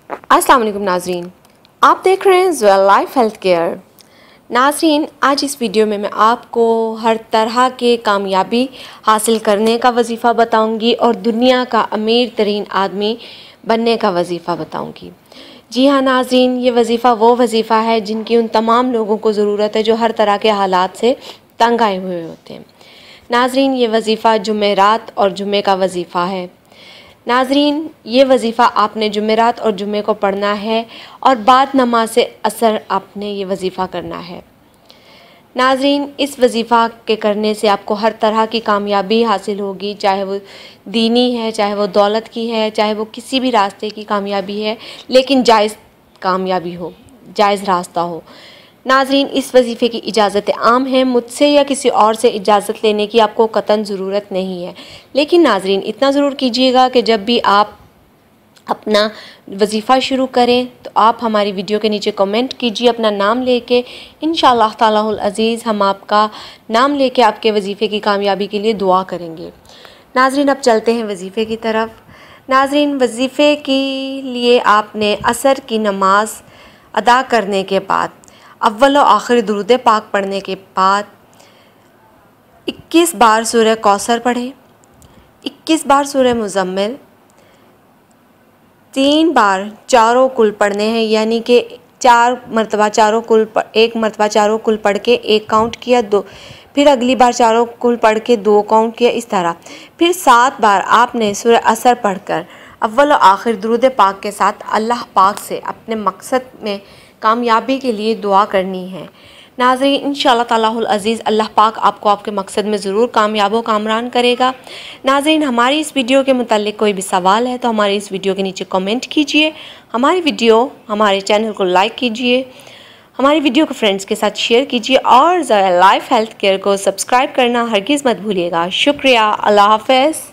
अस्सलाम वालेकुम नाजरीन, आप देख रहे हैं ज़ुएल लाइफ हेल्थ केयर। नाजरीन, आज इस वीडियो में मैं आपको हर तरह के कामयाबी हासिल करने का वजीफ़ा बताऊंगी और दुनिया का अमीर तरीन आदमी बनने का वजीफ़ा बताऊंगी। जी हाँ नाजरीन, ये वजीफ़ा वो वजीफ़ा है जिनकी उन तमाम लोगों को ज़रूरत है जो हर तरह के हालात से तंग आए हुए होते हैं। नाजरीन, ये वजीफ़ा जुमेरात और जुमे का वजीफ़ा है। नाजरीन, ये वजीफ़ा आपने जुमेरात और जुमे को पढ़ना है और बाद नमाज से असर आपने ये वजीफ़ा करना है। नाजरीन, इस वजीफ़ा के करने से आपको हर तरह की कामयाबी हासिल होगी, चाहे वो दीनी है, चाहे वो दौलत की है, चाहे वो किसी भी रास्ते की कामयाबी है, लेकिन जायज़ कामयाबी हो, जायज़ रास्ता हो। नाजरीन, इस वजीफ़े की इजाज़त आम है, मुझसे या किसी और से इजाज़त लेने की आपको कतई ज़रूरत नहीं है। लेकिन नाजरीन, इतना ज़रूर कीजिएगा कि जब भी आप अपना वजीफ़ा शुरू करें तो आप हमारी वीडियो के नीचे कमेंट कीजिए अपना नाम लेके। इंशाअल्लाह तालाहुल अज़ीज़ हम आपका नाम लेके आपके वजीफ़े की कामयाबी के लिए दुआ करेंगे। नाजरीन, अब चलते हैं वजीफ़े की तरफ। नाजरीन, वजीफ़े के लिए आपने असर की नमाज अदा करने के बाद अव्वल और आखिर दुरूद पाक पढ़ने के बाद 21 बार सूरह कौसर पढ़ें, 21 बार सूरह मुज़म्मिल, 3 बार चारों कुल पढ़ने हैं, यानी कि 4 मरतबा चारों कुल, एक मरतबा चारों कुल पढ़ के 1 काउंट किया, 2 फिर अगली बार चारों कुल पढ़ के 2 काउंट किया, इस तरह फिर 7 बार आपने सूरह असर पढ़कर अव्वल और आखिर दुरूद पाक के साथ अल्लाह पाक से अपने मकसद में कामयाबी के लिए दुआ करनी है। नाज़रीन, इंशाअल्लाह तालाहुल अज़ीज़ अल्लाह पाक आपको आपके मकसद में ज़रूर कामयाब व कामरान करेगा। नाज़रीन, हमारी इस वीडियो के मुताल्लिक़ कोई भी सवाल है तो हमारी इस वीडियो के नीचे कमेंट कीजिए, हमारे चैनल को लाइक कीजिए, हमारी वीडियो को फ्रेंड्स के साथ शेयर कीजिए और ज़ुएल लाइफ हेल्थ केयर को सब्सक्राइब करना हरगिज़ मत भूलिएगा। शुक्रिया। अल्लाह हाफ़िज़।